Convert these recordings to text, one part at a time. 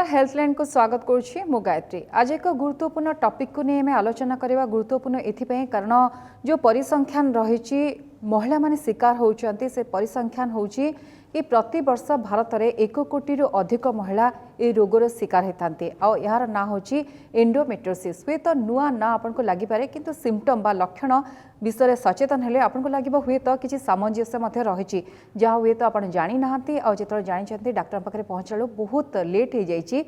नमस्कार हेल्थलाइन को स्वागत करुच्ची मु गायत्री। आज एक गुरुत्वपूर्ण टॉपिक को नहीं आलोचना करवा। गुरुत्वपूर्ण एथिपाई कारण जो परिसंख्यान रही महिला माने शिकार होउचंती से परिसंख्यान होउची कि प्रति वर्ष भारत में 1 कोटी अधिक महिला ये रोगर शिकार होती और यार ना होची एंडोमेट्रियोसिस। हुए तो नुआ ना आपन को लगी पारे किंतु सिम्पटम बा लक्षण विषय सचेतन हेले आपन को लगे हुए तो किसी सामंजस्य रही जहाँ हुए तो आप जानी नहांती और जो जानी डाक्टर पाखे पहुँचला बहुत लेट हो जाइए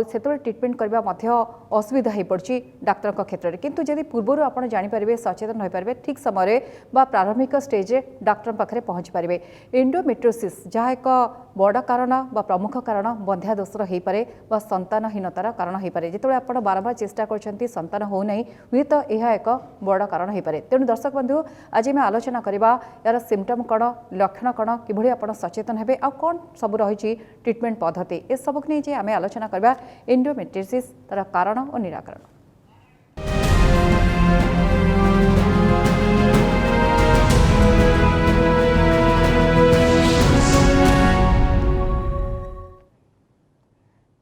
से ट्रिटमेंट करने असुविधा हो पड़ी डाक्तर क्षेत्र में। किंतु जदि पूर्वर आप जानीपारे सचेतन हो पारे ठीक समय बा प्रारंभिक स्टेज डाक्तर पाखे पहुँची पारे। एंडोमेट्रियोसिस जहाँ एक बड़ कारण बा प्रमुख कारण बंध्यादोषर हो पारे बा संतानहीनतार कारण हो पारे। जो आप बारंबार चेष्टा कर संतान होना हुए तो यह एक बड़ कारण हो पारे। तेणु दर्शक बंधु आज आम आलोचना करवा यार सिम्पटम कौन लक्षण कौन कि आप सचेतन हेबे आ कौन सब रही ट्रिटमेंट पद्धति ए सबक नहीं आम आलोचना करवा एंडोमेट्रियोसिस तार कारण और निराकरण।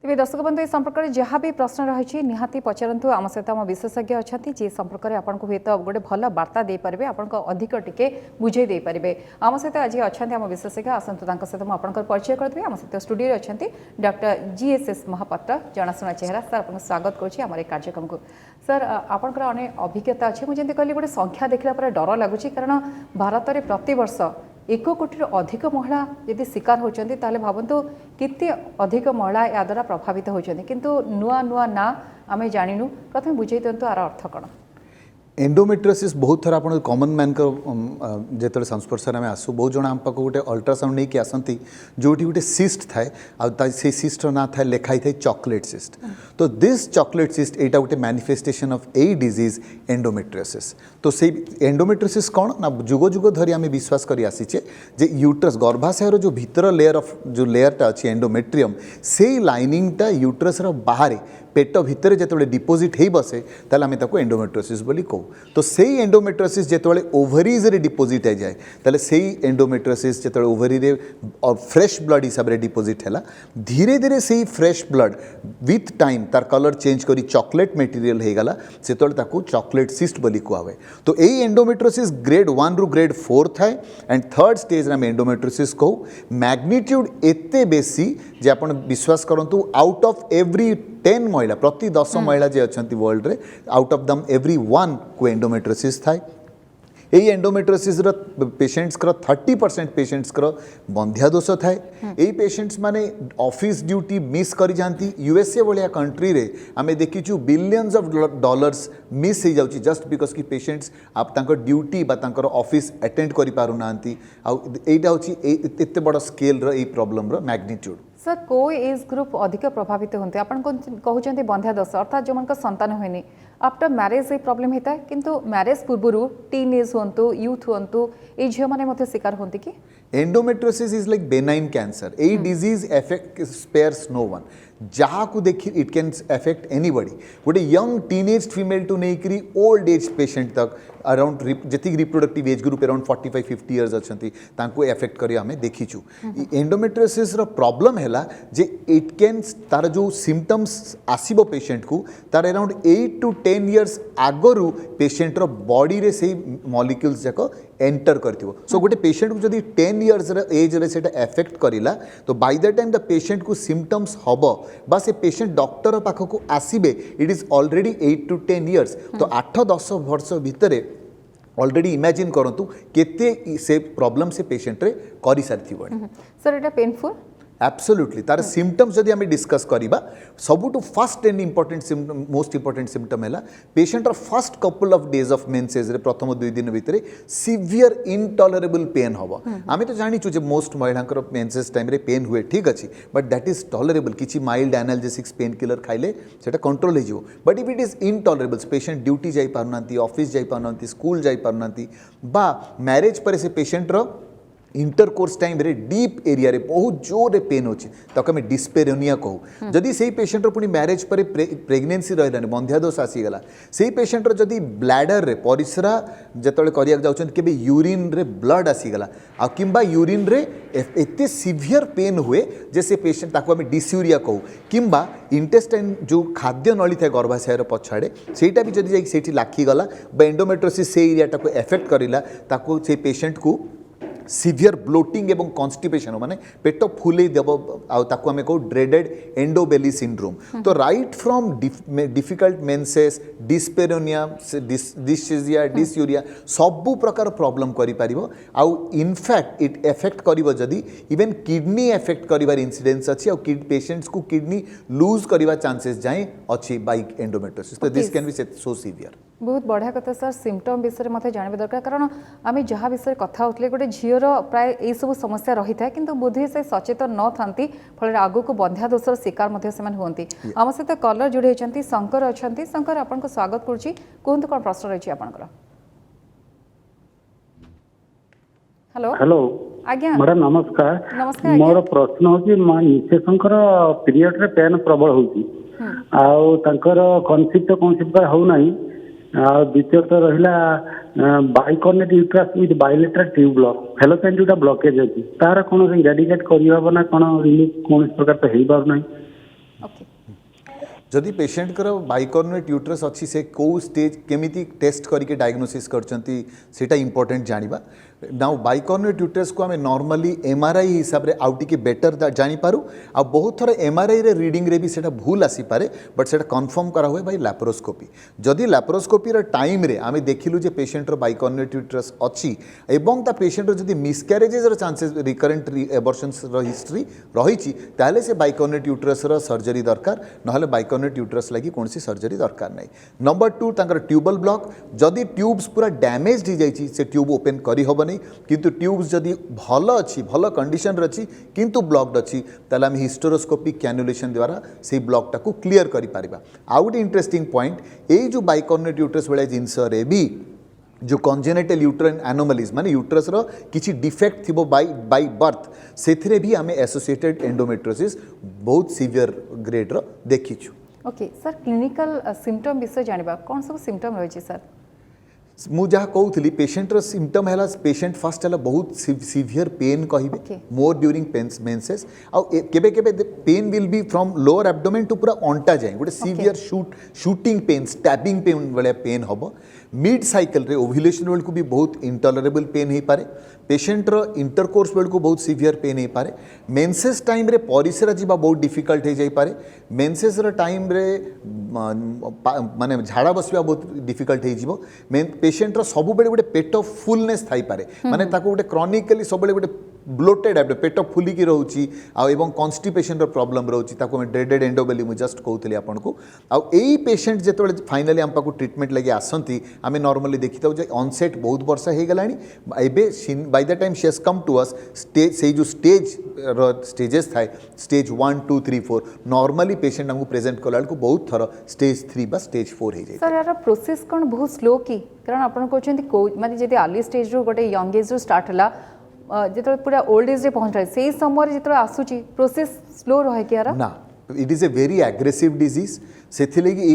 तेज दर्शक बंधु ए संपर्क में जहाँ भी प्रश्न रही निहाती पचारतु आम सहित आम विशेषज्ञ अच्छा जी संपर्क में आपको हुए तो गोटे भल वार्ता दे पारे आपको अधिक टिके बुझे दे पारे। आम सहित आज अच्छा आम विशेषज्ञ आसतु सहित मुझे परिचय करदेवी। आम सहित स्टूडियो अच्छा डॉक्टर GSS महापात्र जनाशुना चेहरा सर आपको स्वागत करुँच कार्यक्रम को। सर आपंकर अनेक अभिज्ञता अच्छे मुझे कहली गोटे संख्या देखला पर डर लगुच कारण भारत में प्रतिवर्ष 1 कोटी अधिक महिला यदि शिकार होती भावतु केते अधिक महिला या द्वारा प्रभावित होती किंतु नुआ नुआ ना आम जानू प्रथम बुझे दिंतु आर अर्थ कौन। एंडोमेट्रियोसिस बहुत थर आप कॉमन मैन जो संस्पर्श में आसू बहुत जन आम पाक गोटे अल्ट्रासाउंड नहीं आसती जो गोटे सिस्ट थाए से सिस्टर ना था लिखाई थाए चॉकलेट सिस्ट। तो दिस चॉकलेट सिस्ट एटा गोटे manifestation of a disease endometriosis. तो से एंडोमेट्रियोसिस कौन ना जुग जुग धरी आम विश्वास कर आसीचे जे यूट्रस गर्भाशयर जो भीतर लेयर ऑफ जो लेयरटा अच्छी एंडोमेट्रियम से लाइनिंगटा यूट्रस बाहर पेट भितर जो डिपोजिट हो बसे ताल आम एंडोमेट्रियोसिस बोली कहू। तो से एंडोमेट्रियोसिस जो ओभरीज रे डिपोजिट हो जाए ताले से एंडोमेट्रियोसिस जो ओभरी रे फ्रेश ब्लड हिसाब से डिपोजिट है धीरे धीरे से फ्रेश ब्लड विथ टाइम तार कलर चेंज करी चॉकलेट मटेरियल हो गला से चॉकलेट सिस्ट बोली कहुए। तो यही एंडोमेट्रियोसिस ग्रेड 1 रु ग्रेड 4 थाए एंड थर्ड स्टेज आम एंडोमेट्रियोसिस कहू। मैग्निट्यूड एते बेसी जे आप विश्वास करूँ आउट ऑफ एवरी 10 महिला प्रति 10 महिला जे अच्छा वर्ल्ड रे आउट ऑफ दम एवरी 1 को एंडोमेट्रियोसिस थाए। यही एंडोमेट्रियोसिस पेशेंट्स 30% पेशेंट्स बंध्यादोष थाए। यही पेशेंट्स माने ऑफिस ड्यूटी मिस करी जाती। USA भाया कंट्री रे आमे देखीचु बिलियंस ऑफ डॉलर्स मिस हो जाउची जस्ट बिकॉज कि पेशेंट्स आप तांकर ड्यूटी बा तांकर ऑफिस अटेंड करि पारु नांती। आ एटा होची एते बड़ स्केल रो ए प्रॉब्लम रो मैग्नीट्यूड। सर को एज ग्रुप अधिक प्रभावित होते आपन कहते बंध्यादोष अर्थात जो मन संतान हुए आफ्टर मैरेज ये प्रॉब्लम होता है किंतु मैरेज पूर्व टीन एज हूँ यूथ हूँ ये झील मैंने शिकार होती कि endometriosis is like benign cancer. A disease affect spares no one जहाँ को देखी इट कैन एफेक्ट एनीबडी गोटे यंग टीनेज फीमेल टू नहीं करी ओल्ड एज पेशेंट तक अराउंड जी reproductive age group around 45-50 years अच्छा एफेक्ट करी आम देखीचु। एंडोमेट्रियोसिस प्रॉब्लम है जे इट कैन तार जो सिम्पटम्स आसीबो पेशेंट को तार अराउंड 8 to 10 इयर्स आगरू पेशेंट रो बॉडी रे से मॉलिक्यूल्स जाक एंटर करथिबो। सो गोटे पेशेंट को जदि 10 इयर्स एज रे सेटा एफेक्ट करिला तो by the time the patient को सिम्पटम्स हबो बा से पेशेंट डॉक्टर पाख को आसीबे it is already 8 to 10 years. तो 8-10 वर्ष भितर ऑलरेडी इमेजिन करंतु केते से प्रॉब्लम से पेशेंट रे करि सारथि बणी। सर एटा पेनफुल एब्सोल्युटली तार सिम्पटम्स जदि आम डिस्कस करवा सबुठ first and important most important symptom है patient first couple of days of menses रे प्रथम 2 दिन भितर सीवियर इनटॉलरेबल पेन हम। आम तो जानीचु जे मोस्ट महिला मेन्सेज टाइम रे पेन हुए ठीक अच्छे बट दैट इज टॉलरेबल किसी माइल्ड एनाल्जेसिक्स पेन किलर खाइले सेटा कंट्रोल हो। But if it is intolerable patient duty जाई पारना ऑफिस जाई पारना स्कूल जाई पारना बा मैरेज पर से पेशेंट इंटरकोर्स टाइम रे डीप एरिया रे बहुत जोर पेन होची ताको हमें डिस्पेरोनिया कहू जदि सेही पेशेंट पुणी मैरेज पर प्रेगनेंसी रहिलानी बंध्यादोष आसीगला सेही पेशेंट जदि ब्लैडर रे परिस्रा जेतले करिया जाउछन केबे यूरिन रे ब्लड आसीगला आ किंबा यूरिन रे एते सिवियर पेन हुए जे से पेशेंट ताको हमें डिस्यूरिया कहू किंबा इंटेस्टाइन जो खाद्य नली थाए गर्भाशयर पछाड़े सेटा भी जदि जाई सेठी लाखी गला बा एंडोमेट्रोसिस से एरिया टाको एफेक्ट करिला ताको से पेशेंट को सिवियर ब्लोटिंग एवं कॉन्स्टिपेशन माने पेट फुले देव आउ आमे को ड्रेडेड एंडोबेली सिंड्रोम तो right from difficult menses dyspareunia dyschezia dysuria सबु प्रकार प्रॉब्लम करि परिबो आउ इनफैक्ट इट एफेक्ट करिवो जदी इवन किडनी एफेक्ट करिवार इंसिडेंस अछि आउ पेशेंट्स को किडनी लूज करिवा चांसेस जाय अछि बाय एंडोमेट्रोसिस तो this can be so severe बहुत बढ़िया कथा सर सिम्पटम विषय में जानवा दरकार कारण आम जहाँ विषय कथा होते गोटे झीर प्राय यही सब समस्या रही है कि बोधे से सचेतन न था फल आगू को बंध्या दोषर शिकार होती आम सहित कलर जोड़ी होती शंकर अच्छा शंकर आपको स्वागत करुँची कहतु कौन प्रश्न रही आपंकर हेलो हेलो आज्ञा मैडम नमस्कार नमस्कार मोर प्रश्न होची मिसेसंकर पीरियड रे पेन प्रबल होची आउ तांकर कनसेप्ट कौन प्रकार हो नाही आ द्वितीयत रहिला bicornuate uterus with bilateral tube block fallopian जोटा ब्लॉकेज अछि तार कोन रेडिकेट करिवा ना कोन रिलीफ कोन प्रकार तो हेई बार नाही ओके जदि पेशेंट कर बाइकॉर्नेट यूट्रस अच्छी से कौ स्टेज केमिति टेस्ट करके डायग्नोसिस करचंती सेटा इंपोर्टेंट जानिबा नाउ बाइकॉर्नेट यूट्रस को हमें नॉर्मली एमआरआई हिसाब रे आउटी के बेटर जानी पारू आ बहुत थोड़ा एमआरआई रे रीडिंग रे भी सेटा भूल आसी पारे बट सेटा कंफर्म करा हुए बाय लैप्रोस्कोपी जदि लैप्रोस्कोपी रे टाइम रे आमे देखिलु जे पेशेंट रो बाइकॉर्नेट यूट्रस अच्छी एवं ता पेशेंट रो जदि मिसकैरेजेस रो चांसेस रिकरेंट एबॉर्शंस रो हिस्ट्री रहिछि ताले से बाइकॉर्नेट यूट्रस रो सर्जरी दरकार नहले बाइकॉर्नेट यूट्रस लगी कोनसी सर्जरी दरकार नै नंबर 2 तांकर ट्यूबल ब्लॉक जदि ट्यूब्स पूरा डैमेज हो जाइछि से ट्यूब ओपन करी होबनी किंतु ट्यूब्स जदि भल अच्छी भल कंडीशन अच्छी किंतु ब्लॉक्ड अच्छी ताले हम हिस्टेरोस्कोपिक कैनुलेशन द्वारा से ब्लॉकटा को क्लियर करि परिबा आउ गोटे इंटरेस्टिंग पॉइंट ए जो बाइकॉर्नेट यूट्रस वाला जिनस रे भी जो कंजेनिटल यूट्राइन एनोमलीज माने यूट्रस रो किछि डिफेक्ट थिबो बाय बर्थ सेथिरे भी हमें एसोसिएटेड एंडोमेट्रोसिस बहुत सीवियर ग्रेड रो देखिछु ओके सर क्लिनिकल सिम्पटम विषय जानवा कौन सब सिम्पटम रही सर मु जहाँ कहूली पेशेंटर सिम्पटम है पेशेंट फास्ट है बहुत सीवियर पेन कहे मोर ड्यूरिंग मेंसेस आउ केबे केबे pain will be from lower abdomen to पूरा अंटा जाए गोटे severe shooting pain stabbing pain वाला पेन हम मिड साइकिल रे ओव्युलेशन बेल को भी बहुत इंटॉलरेबल पेन हो पारे पेशेंट रो इंटरकोर्स बेल को बहुत सीवियर पेन हो पारे मेंसेस टाइम रे परिस्रा जीवा बहुत डिफिकल्ट हो जाई पारे मेंसेस रो टाइम रे माने झाड़ा बसवा बहुत डिफिकल्ट हो जीवो पेशेंट रो सब बेले गोटे पेट फुलनेस थाई पारे माने ताको गोटे क्रॉनिकली सब बेले गोटे ब्लोटेड एबडे पेट फुलिकी रोची आ एवं कॉन्स्टिपेशन रो प्रॉब्लम रोची ताको मैं ड्रेडेड एंडोबेली मु जस्ट कहूली आपन को आ एई पेशेंट जेतोले फाइनली हम पाको ट्रीटमेंट लगे आसंती आमे नॉर्मली देखिताउ जे ऑनसेट बहुत वर्ष हे गलानी एबे by the time she has come to us stage से जो स्टेज स्टेजेस थाए स्टेज 1 2 3 4 नॉर्मली पेशेंट हमको प्रेजेंट कलाल को बहुत थर स्टेज 3 बा स्टेज 4 हे जाय सर यार प्रोसेस कोन बहुत स्लो की कारण आपन कहउछंती को माने जदी अर्ली स्टेज रो गोटे यंग एज रो स्टार्ट हला जिते पूरा ओल्ड एज रे पहुंच रहा है से समय जिते आसूची प्रोसेस स्लो रहे कि यार ना it is a very aggressive disease से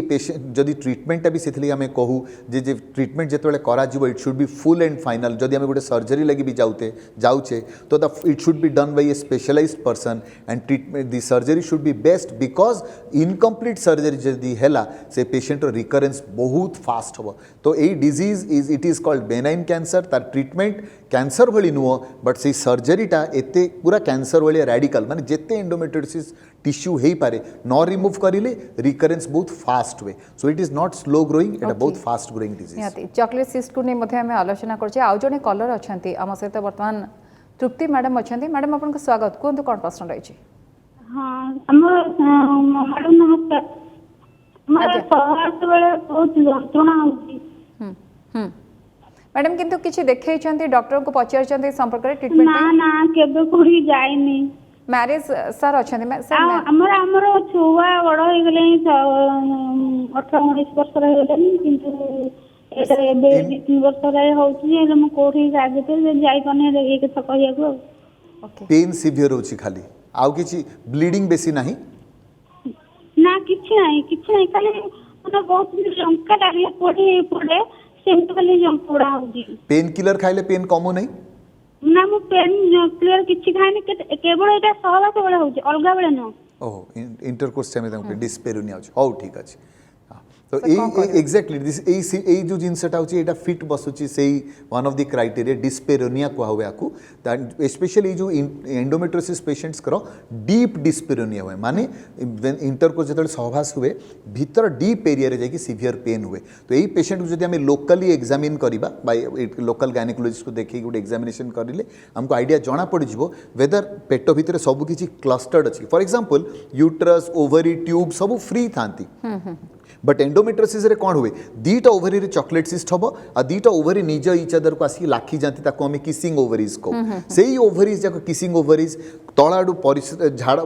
पेशेंट जदि ट्रीटमेंट भी से आम कहूँ जे ट्रीटमेंट जिते करा it should be full and final जदि आम गोटे सर्जरी लगी भी जाऊे तो it should be done by a specialised person and treatment the surgery should be best because incomplete surgery जदि है से पेशेंट रिकरेन्स बहुत फास्ट हम तो यही disease is it is called benign cancer तार ट्रीटमेंट कैंसर भली नुह बट से सर्जरीटा एते पूरा कैंसर भाई रेडिकल माने जेते एंडोमेट्रियोसिस टिश्यू हो पारे न रिमूव करिले रिकरेन्स बहुत फास्ट हुए so it is not slow growing एटा बहुत fast growing disease chocolate cyst को नहीं आम आलोचना करछे आउ जने कलर अछंती आम सहित वर्तमान तृप्ति मैडम अछंती मैडम आपन स्वागत कोन कोन प्रश्न रही हां हमर मैडम नमस्कार हमारे पहाड़ बेले बहुत जंत्रणा होची मैडम किंतु किछि देखै छंती डॉक्टर को पचार छंती संपर्क रे ट्रीटमेंट ना ना केबे कोही जाइनी मैरिज सर अछंती सर हमर हमर छुआ बड़ हो गेले 18 19 वर्ष रह गेले किंतु ଏବେ 2 ବର୍ଷ ହେଲାଣି ହଉଛି ଯେ ହେଲେ ମୁଁ କୋଉଠି ଯାଇପାରୁନି ଏ କଥା କହିବାକୁ ଆଉ। ଓକେ पेन सिवियर होची खाली आउ किछि ब्लीडिंग बेसी नाही ନା କିଛି ନାହିଁ ଖାଲି ମାନେ ବହୁତ ଲଙ୍କା ଲାଗିଲେ ପଡେ ସେମିତି ଖାଲି ପୋଡା ହଉଛି। पेन किलर खाइले पेन कमो नाही ନା ମୁଁ ପେନ୍ କ୍ଲିୟର କିଛି ଖାଇନି କେବଳ ଏଇଟା ସହବାସ ବେଳେ ହଉଛି ଅଲଗା ବେଳେ ନୁହଁ। ओहो इंटरकोर्स टाइम में डिस्पेरुनिया होची हो ठीक अछि तो So, कौन करियो? एक्जाक्टली दिस ए जो जिनसटा होची एटा फिट बसुची सेही वन ऑफ द क्राइटेरिया डिस्पेरोनिया को हुए आकु दैट स्पेशली जो एंडोमेट्रियोसिस पेशेंट्स करो डीप डिस्पेरोनिया हुए माने इंटरकोर्स जतले सहवास हुए भीतर डीप एरिया रे जाकी सिवियर पेन हुए तो एही पेशेंट को जदि हमें लोकली एग्जामिन करिबा बाय लोकल गायनेकोलॉजिस्ट को देखि गुड एग्जामिनेशन करिले हमको आइडिया जणा पड़ जिवो वेदर पेट भीतर सब किछि क्लस्टर्ड अछि for example uterus ovary tube सब फ्री थांती बट एंडोमेट्रियोसिस रे कौन हुए दीटा ओवरी रे चॉकलेट सिस्ट हबो आ दीटा ओवरी निज इच अदर को आसी लाखी जाती ताको हमें किसिंग ओवरीज को सेही ओवरीज जाको किसिंग ओवरीज तळाडू झाड़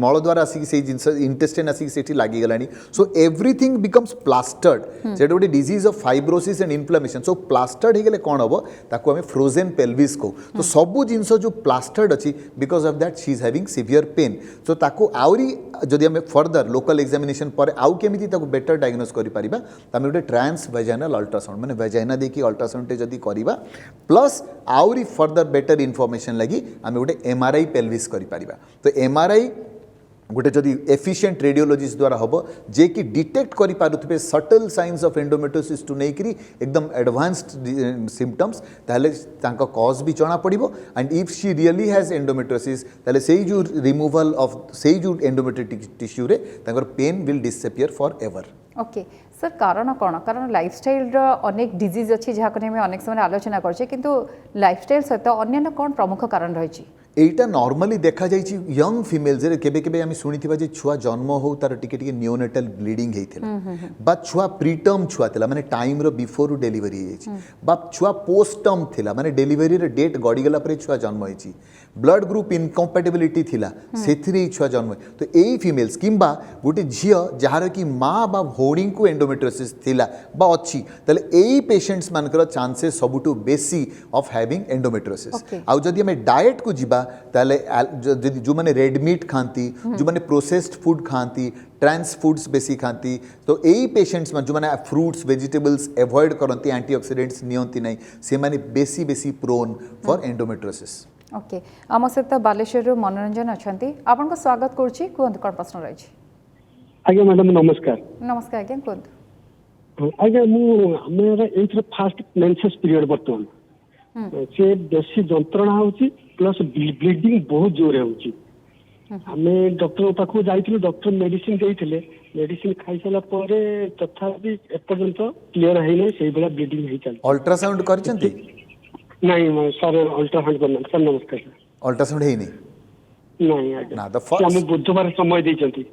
मल द्वारा आसी से जिंस इंटेस्टाइन आसी सेठी लागी गलानी सो एवरीथिंग बिकम्स प्लास्टर्ड सेट गोटे disease of fibrosis and inflammation so plastered हे गेले कोन हबो ताको हमें फ्रोजन पेल्विस को तो सबु जिंस जो प्लास्टर्ड अछि because of that she is having severe pain so ताको आउरी जदि हमें फर्दर लोकल एग्जामिनेशन पर आउ केमिति ताको बेटर डायग्नोस करि परिबा तमे गोटे ट्रांस वेजाइनल अल्ट्रासाउंड माने वेजाइना देखि अल्ट्रासाउंड टे जदि करिबा प्लस आउरी फर्दर बेटर इन्फॉर्मेशन लगी आमे गोटे एमआरआई पेल्विस करि परिबा तो एमआरआई गोटे जदि एफिशिएंट रेडियोलॉजिस्ट द्वारा हम जे कि डिटेक्ट करि पारुथबे सटल साइंस ऑफ एंडोमेट्रियोसिस टू नेकरी एकदम एडवांस्ड सिम्पटम्स ताले तांका कॉज भी जणा पड़िबो and if she really has endometriosis ताले सेही जो रिमूवल ऑफ सेही जो एंडोमेट्रियोटिक टिश्यू रे तांकर pain will disappear for ever okay sir कारण कौन कारण लाइफस्टाइल अनेक डिजीज अच्छी जहाँ आम अनेक समय आलोचना करछे किंतु लाइफस्टाइल सहित अन्य कौन प्रमुख कारण रही एटा नॉर्मली देखा जाइछि यंग फीमेल्स रे केबे केबे आमी सुनिथिबा जे छुआ जन्म हो तार टिके टिके नियोनेटल ब्लीडिंग हेइथिला बा छुआ प्रीटर्म छुआ थिला माने टाइम रो बिफोर डिलीवरी हेछि बा छुआ पोस्टर्म थिला माने डिलीवरी रे डेट गडी गला परे छुआ जन्म हेछि ब्लड ग्रुप इनकम्पैटिबिलिटी थिला सेथिरे छुआ जन्म तो एई फीमेल्स किंबा गोटे झियो जहार कि माँ बा भौणी को एंडोमेट्रियोसिस थिला बा अछि तले एई पेशेंट्स मानकर चांसेस सबुटु बेसी ऑफ हैविंग एंडोमेट्रियोसिस आ जदि हमें डाइट को जिबा ताले जो माने रेड मीट खाती जो माने प्रोसेस्ड फूड खाती ट्रांस फूड्स बेसी खाती तो यही पेशेंट्स जो माने फ्रूट्स वेजिटेबल्स एवॉइड करती एंटीऑक्सीडेंट्स नियंती नहीं से माने बेसी बेसी प्रोन फॉर एंडोमेट्रियोसिस ओके आम सहित बालेश्वर मनोरंजन अच्छा आपन स्वागत करुच्ची कहतु कौन प्रश्न रही आज्ञा मैडम नमस्कार नमस्कार आज्ञा कहतु आज्ञा मुझे ये फास्ट मेंसेस पीरियड बर्तमान से बेसी जंत्रणा होची प्लस ब्लीडिंग बहुत जोर होची आमे डॉक्टर पाखु जाइथिलु डॉक्टर मेडिसिन देइथिले मेडिसिन खाइ साला परे तथापि एपर्यंत क्लियर है नै सेही बेला ब्लीडिंग है चल अल्ट्रासाउंड करचंती नहीं सर अल्ट्रासाउंड करना सर नमस्कार अल्ट्रासाउंड है नहीं आज्ञा ना द फर्स्ट हम बुधवार समय देइचंती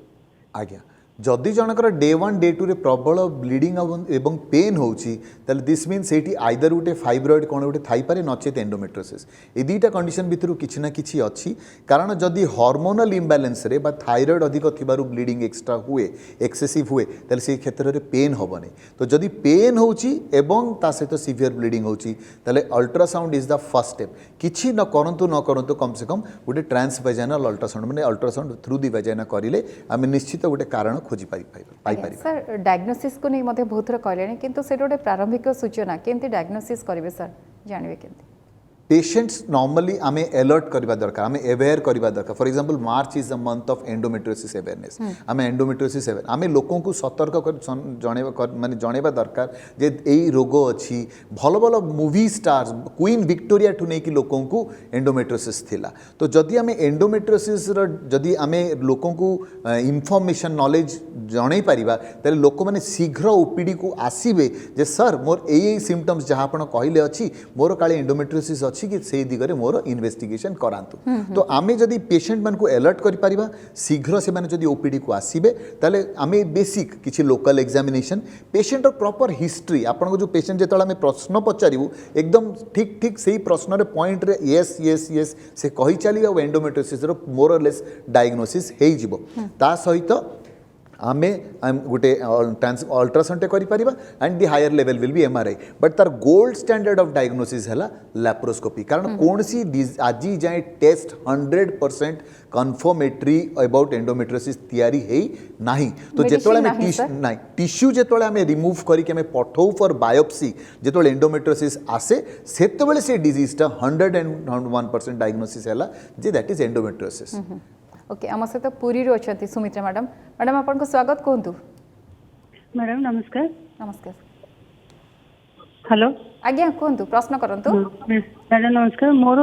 आज्ञा जदि जनकर डे 1 डे 2 रे प्रबल ब्लीडिंग एवं पेन होची तले दिस मीन सेठी आइदर गोटे फाइब्रॉइड कोन गोटे थाई पारे नचेत एंडोमेट्रियोसिस ए दुईटा कंडीशन भितरु किछि ना किछि अछि कारण जदि हार्मोनल इम्बैलेंस रे बा थायराइड अधिक थिबारु ब्लीडिंग एक्स्ट्रा हुए एक्सेसिव हुए तले से क्षेत्र रे पेन होबनी तो जदि पेन होची एवं ता सहित सिवियर ब्लीडिंग होची तले ultrasound is the first step किछि न करंतु कम से कम गोटे ट्रांसवेजाइनल अल्ट्रासाउंड माने अल्ट्रासाउंड थ्रू दी वेजाइना करिले आमे निश्चित गोटे कारण खोजी पाई सर डायग्नोसिस को नहीं मते बहुत थर कहले किंतु से गोटे प्रारंभिक सूचना केमती डायग्नोसिस करिवे सर जानबे केमती पेशेंट्स नॉर्मली आमे अलर्ट करबा दरकार आमे अवेयर करबा दरकार for example March is the month of endometriosis awareness आमे एंडोमेट्रियोसिस अवेयर आमे लोकों को सतर्क कर जणेबा माने जणेबा दरकार जे एई रोग अछि भलो भलो मूवी स्टार्स क्वीन विक्टोरिया ठु नै कि लोकों को एंडोमेट्रियोसिस थिला तो जदि आमे एंडोमेट्रियोसिस रो जदि आमे लोकों को इन्फॉर्मेशन नॉलेज जणै परिबा तले लोक माने शीघ्र ओपीडी को आसीबे जे सर मोर एई सिम्पटम्स जहां आपण कहिले अछि मोर काले एंडोमेट्रियोसिस अछि कि से दिगरे मोर इन्वेस्टिगेशन करांतु तो आमे जदि पेशेंट मान को अलर्ट करि परिबा शीघ्र से माने जदि ओपीडी को आसीबे तले आमे बेसिक किछि लोकल एग्जामिनेशन पेशेंट रो प्रॉपर हिस्ट्री आपण को जो पेशेंट जेतला आमे प्रश्न पचारिबु एकदम ठीक ठीक सेही प्रश्न रे पॉइंट रे यस यस यस से कहि चली एंडोमेट्रियोसिस रो मोर लेस डायग्नोसिस हेइ जिवो ता सहित आमे गोटे अल्ट्रासाउंड करि परिबा and the higher level will be MRI but तार गोल्ड स्टैंडर्ड ऑफ डायग्नोसिस है लैप्रोस्कोपी कारण कौन सी आज जाए टेस्ट 100% कन्फर्मेटरी अबाउट एंडोमेट्रियोसिस तैयारी है नहीं तो Medicine जेतोले नाही, नहीं टिश्यू जेतोले आमे रिमूव करके आमे पठाऊ फॉर बायोप्सी जेतोले एंडोमेट्रियोसिस आसे सेतबेले से डिजीज टा 101% डायग्नोसिस हैला जे दैट इज एंडोमेट्रियोसिस ओके आम सहित पुरी रो अछंती सुमित्रा मैडम मैडम आपन स्वागत कहतु मैडम नमस्कार नमस्कार हेलो आज्ञा कहतु प्रश्न करंतु मैडम नमस्कार मोर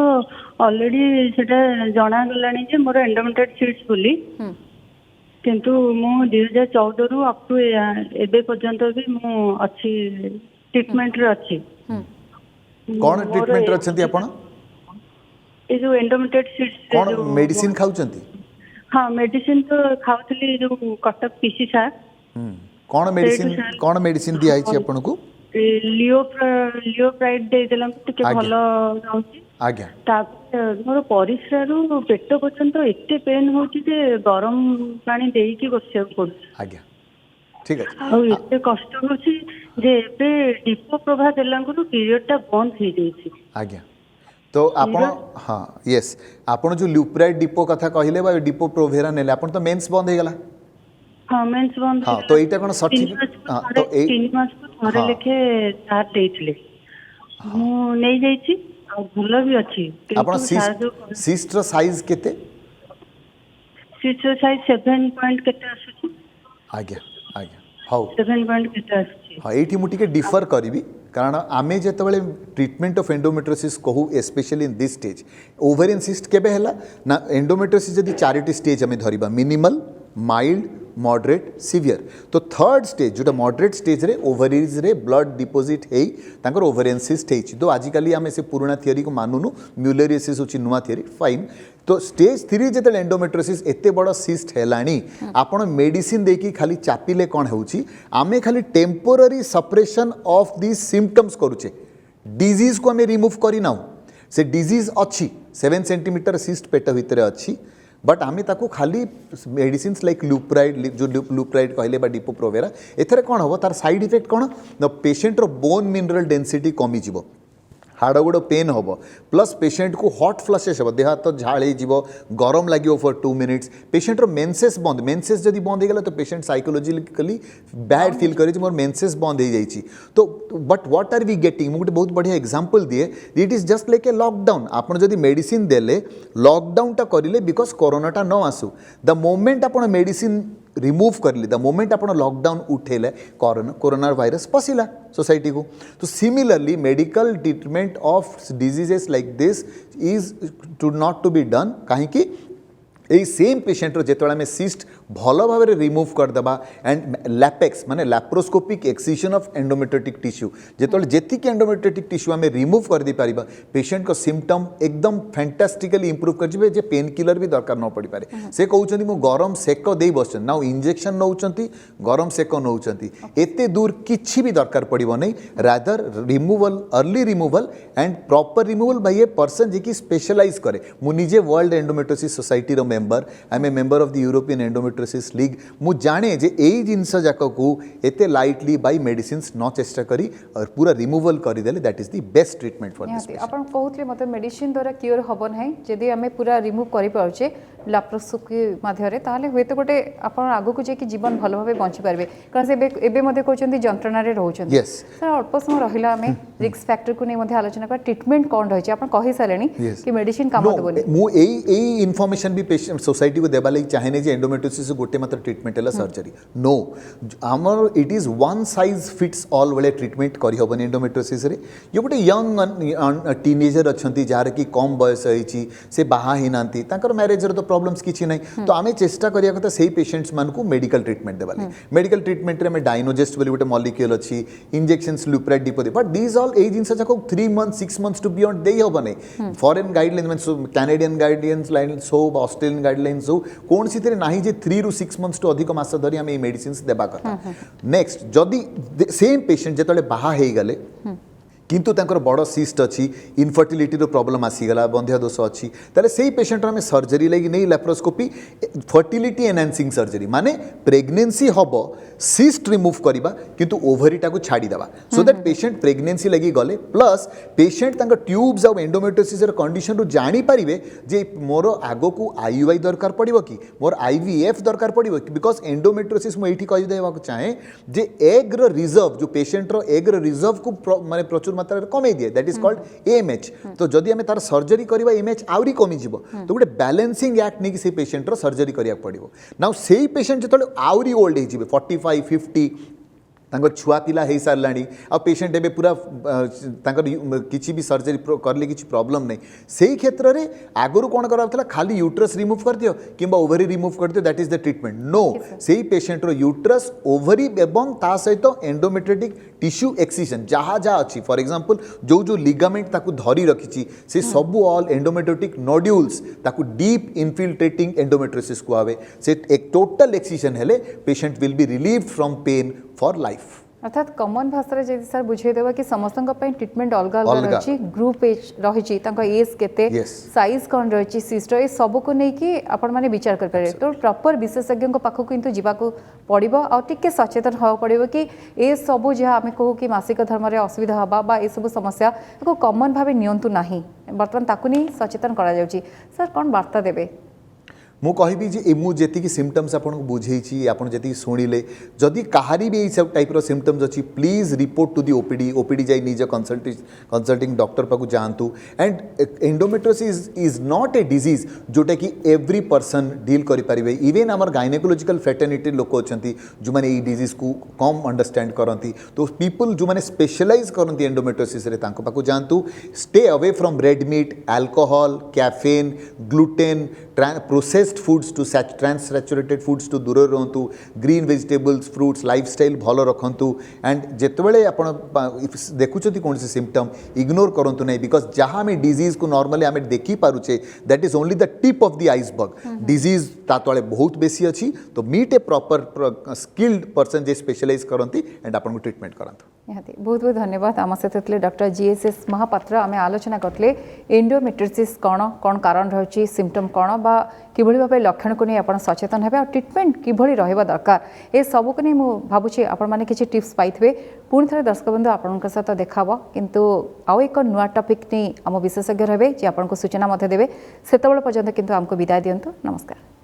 ऑलरेडी सेटा जना गलानी जे मोर एंडोमेट्रियल सीट्स बोली किंतु मु 2014 रु अप टू एबे पर्यंत भी मु अच्छी ट्रीटमेंट रे अच्छी कौन ट्रीटमेंट रछंती आपण ए जो एंडोमेट्रियल सीट्स कौन मेडिसिन खाउचंती हाँ मेडिसिन तो खाउथली जो कटक पीसी सार कौन मेडिसिन दिया है आपन को लियोप्राइड दे देलम टिके आज्ञा। भलो रहउची आज्ञा तापर मोर परिस्रा रु पेट पर्यंत एते पेन होची जे गरम पानी देई बसिया पड़ुची आज्ञा ठीक है आ एते कष्ट होची जे एबे डिपो प्रभा देलांगु पीरियड टा बंद हो जाईची आज्ञा तो आपण हाँ यस आपण जो ल्यूप्राइड डिपो कथा कहले बा डिपो प्रोवेरा नेले आपण तो मेंस बंद हो गला हाँ मेंस बंद हाँ तो एटा कोन सठिक हाँ तो ए 3 मास को थरे लेखे चार देइछले मु नै जाईची आ भलो भी अछि आपण सिस्ट रो साइज केते सिस्ट साइज 7 पॉइंट केते आसुची आज्ञा आज्ञा हाउ 7 पॉइंट केते आसुची हाँ ये मुझे डिफर करी कारण आमे जिते ट्रीटमेंट ऑफ एंडोमेट्रियोसिस कहू specially in this stage ovarian cyst केबे हैला ना एंडोमेट्रियोसिस जदि चारिटी स्टेज आमे धरिबा मिनिमल माइल्ड मॉडरेट सीवियर तो थर्ड स्टेज जोटा मॉडरेट स्टेज रे ओवरीज रे ब्लड डिपोजिट हेई तांकर ओवेरियन सिस्ट हेई तो आजिकली आमे से पुराना थियरी को मानुनु म्यूलेरियोसिस होची नुवा थियरी फाइन तो स्टेज 3 जेते एंडोमेट्रियोसिस एते बड़ सिस्ट हेलानी आपण मेडिसिन देकी खाली चापिले कोन होउची आमे खाली temporary suppression of this symptoms करूचे डिजीज को आमे रिमूव करी नाउ से डिजीज अच्छी 7 सेंटीमीटर सिस्ट पेट भितर अच्छी बट आमे ताको खाली मेडिसिन लाइक लूप्राइड जो लूप्राइड कहले बा डिपो प्रोवेरा एथरे कोन हो तार साइड इफेक्ट कोन द पेशेंट रो बोन मिनरल डेंसिटी कमी जीवो हाड़ गोड़ पेन हम प्लस पेशेंट को हॉट फ्लशेस हम देह हाथ झाड़ हो गरम लगे फॉर 2 मिनिट्स पेशेंट रो मेंसेस बंद मेंसेस जदि बंद हो गला तो पेशेंट साइकोलॉजिकली बैड फील करे मोर मेंसेस बंद हो जाइए तो but what are we getting मुझे बहुत बढ़िया एग्जांपल दिए it is just like a lockdown आपन जदि मेडिसिन देले लॉकडाउनटा करिले बिकॉज कोरोनाटा न आसू द मोमेंट आपन मेडिसिन रिमूव करले द मोमेंट आपण लॉकडाउन उठेले कोरोना वायरस पसिला सोसाइटी को तो similarly medical treatment of diseases like this is to not to be done कहीं यही सेम पेशेंट रो जेतोला में सिस्ट भल भाव में रिमूव करदेबा एंड लैपेक्स माने laparoscopic excision of endometriotic tissue जेतोले जेतिक एंडोमेट्रियोटिक टिश्यू आमे रिमूव कर दी पारिबा पेशेंट को सिम्पटम एकदम फैंटास्टिकली इंप्रूव कर जिवे जे पेन किलर भी दरकार न पड़ी पारे से कहउछन्ती मु गरम सेक देई बसछन नाउ इंजेक्शन नउछन्ती गरम सेक नउछन्ती एते दूर किछि भी दरकार पड़िबो नै rather removal early removal and proper removal by a person जे की स्पेशलाइज करे मु निजे वर्ल्ड एंडोमेट्रियोसिस सोसाइटी रो member I am a member of the European endometriosis league मु जाने जे एई जिंस जाक को एते लाइटली बाय मेडिसिन्स न चेष्टा करी और पूरा रिमूवल करी देले that is the best treatment for this patient आपण कहउतले मते मेडिसिन द्वारा क्योर हबो नै जदि हमें पूरा रिमूव करि पाउचे लैप्रोस्कोपी माध्यमरे ताले होय तो गोटे आपण आगो को जे कि जीवन भलो भाबे बंची पारबे कारण से एबे मते कहउचंती जंत्रणा रे रहउचंती Yes. सर अल्प समय रहिला हमें रिस्क फैक्टर को नै मते आलोचना कर ट्रीटमेंट कोन रहै छै आपण कहि सालेनी Yes. कि मेडिसिन काम दबोनी मु एई इन्फॉर्मेशन भी पेशेंट सोसाइटी को देबा लागि चाहेने जे एंडोमेट्रियोसिस गोटे मात्र ट्रीटमेंट है सर्जरी नो आमर it is one size fits all वाले ट्रीटमेंट करि होबनी एंडोमेट्रियोसिस रे ये गोटे यंग टीनेजर अछंती जार की कम बयस होईची से बाहा ही नांती ताकर मैरिज रो तो प्रॉब्लम्स किछि नै तो आमे चेष्टा करिया कथा सेही पेशेंट्स मान को मेडिकल ट्रीटमेंट देबा लागि मेडिकल ट्रीटमेंट रे में डायनोजेस्ट बोली गोटे मॉलिक्यूल अछि इंजेक्शंस लुप्राइड डिपो दे बट दीज ऑल ए जिंस जाको 3 मंथ्स 6 मंथ्स टू बियॉन्ड देई होबनी foreign guidelines means Canadian guidelines lines हो ऑस्ट्रेलियन गाइडलाइंस हो कोन सितरे नाही जे 3 रु 6 मंथ्स टू अधिक मास धरि हम ए मेडिसिन्स देबा कथा नेक्स्ट जदी सेम पेशेंट जेतले बाहा हेई गले किंतु तांकर बड़ सिस्ट अच्छी इनफर्टिलिटी प्रॉब्लम आसीगला बंध्या दोष अच्छी ताले सेही पेशेंट आम सर्जरी लगी नहीं लैप्रोस्कोपी फर्टिलिटी एनहांसिंग सर्जरी माने प्रेगनेंसी हम सिस्ट रिमूव करवा किंतु ओभरीटा को छाड़ीदेवा सो दैट पेशेंट प्रेगनेंसी लगी गले प्लस पेशेंट ट्यूब्स आ एंडोमेट्रियोसिस कंडीशन रु जानी पारिबे जे मोर आगो को आईयूआई दरकार पड़ो कि मोर आईवीएफ दरकार पड़ो कि बिकॉज एंडोमेट्रियोसिस मुझे कही देवा चाहे जे एग रिजर्व जो पेशेंट रो एग रिजर्व को माने प्रचुर मात्रा कमे दिए दैट इज कॉल्ड एएमएच तो जदि आम तार सर्जरी करवा एएमएच आउरी कमी जीवो तो गोटे बैलेंसिंग एक्ट नहीं से पेशेंट रो सर्जरी करिया पड़ो नाउ सेही पेशेंट जो आउरी ओल्ड हो 45 50 तांकर छुआ पिला हो सारा आ पेशेंट एबे पूरा किसी भी सर्जरी करले किसी प्रॉब्लम नहीं से क्षेत्र में आगुरी कौन करा खाली यूट्रस रिमूव कर दियो कि ओवरी रिमूव कर दियो दैट इज द ट्रीटमेंट नो से पेशेंट रो यूट्रस ओवरी एवं ता सहित एंडोमेट्रियोटिक टिश्यू एक्सिशन जहाँ जहाँ अच्छी फॉर एग्जांपल जो जो लिगामेंट ताकू धरी रखी से सबू ऑल एंडोमेट्रियोटिक नोड्यूल्स ताकू डीप इनफिल्ट्रेटिंग एंडोमेट्रियोसिस कुआवे से एक टोटल एक्सिशन हेले patient will be relieved from pain for life अर्थात कमन भाषा जब सर बुझेदेवा कि समस्त ट्रिटमेंट अलग अलग रही ग्रुप एज रही एज के साइज कौन रही सिस्ट ये सब को लेकिन आपण मैंने विचार करें तो प्रॉपर विशेषज्ञ पाखक किंतु जावाक पड़ो आ टिके सचेतन हवा पड़ो कि ये सब जहाँ आम कहू कि मासिक धर्म में असुविधा हवा ये सब समस्या कमन भाव नियंतु नहीं बर्तमान ताकू नहीं सचेतन करा सर कौन वार्ता देवे मु कहबी जे मुझे जी सिम्पटम्स आपको बुझे आपड़ जी शुणिले जदि कहारी भी सब टाइप सिम्पटम्स अच्छी please report to the OPD जाई निज कंसल्टिंग डॉक्टर पाक जातु and endometriosis is not a disease जोटा कि एवरी पर्सन डील करें इवेन आमर गायनेकोलॉजिकल फ्रेटर्निटी लोक अच्छा जो मैंने ये डिजीज को कम अंडरस्टैंड करती तो पीपल जो मैंने स्पेशलाइज करती एंडोमेट्रियोसिस रे तांको पाक जातु stay away from red meat alcohol caffeine gluten processed foods टू ट्रांससैचुरेटेड फूड्स टू दूर रुहतु ग्रीन वेजिटेबल्स फ्रूट्स लाइफस्टाइल भल रखु एंड जितेबाला आप देखुं कौन से सिम्पटम इग्नोर करूँ नहीं बिकॉज जहाँ आम डिजीज को नॉर्मली आम देखिपारे that is only the tip of the iceberg disease ता तले बहुत बेसी अच्छी तो meet a proper skilled person जे स्पेशलाइज करती एंड आपको ट्रीटमेंट करते निहाती बहुत बहुत धन्यवाद आम सहित थे डॉक्टर जीएसएस महापात्र आम आलोचना करते एंडोमेट्रियोसिस कौन कौन कारण रही सिम्पटम कौन बा किभली भाव लक्षण को नहीं आप सचेतन है और ट्रिटमेंट किभली रहिबा दरकार ए सब को नहीं मुझे भावुँ आपण मैंने किसी टिप्स पाइबे पुणी थे दर्शक बंधु आपण सहित देखा किंतु आउ एक नुआ टॉपिक नहीं आम विशेषज्ञ रहे जी आपको सूचना देवे से पर्यंत किंतु आमको विदाय दिंतु नमस्कार।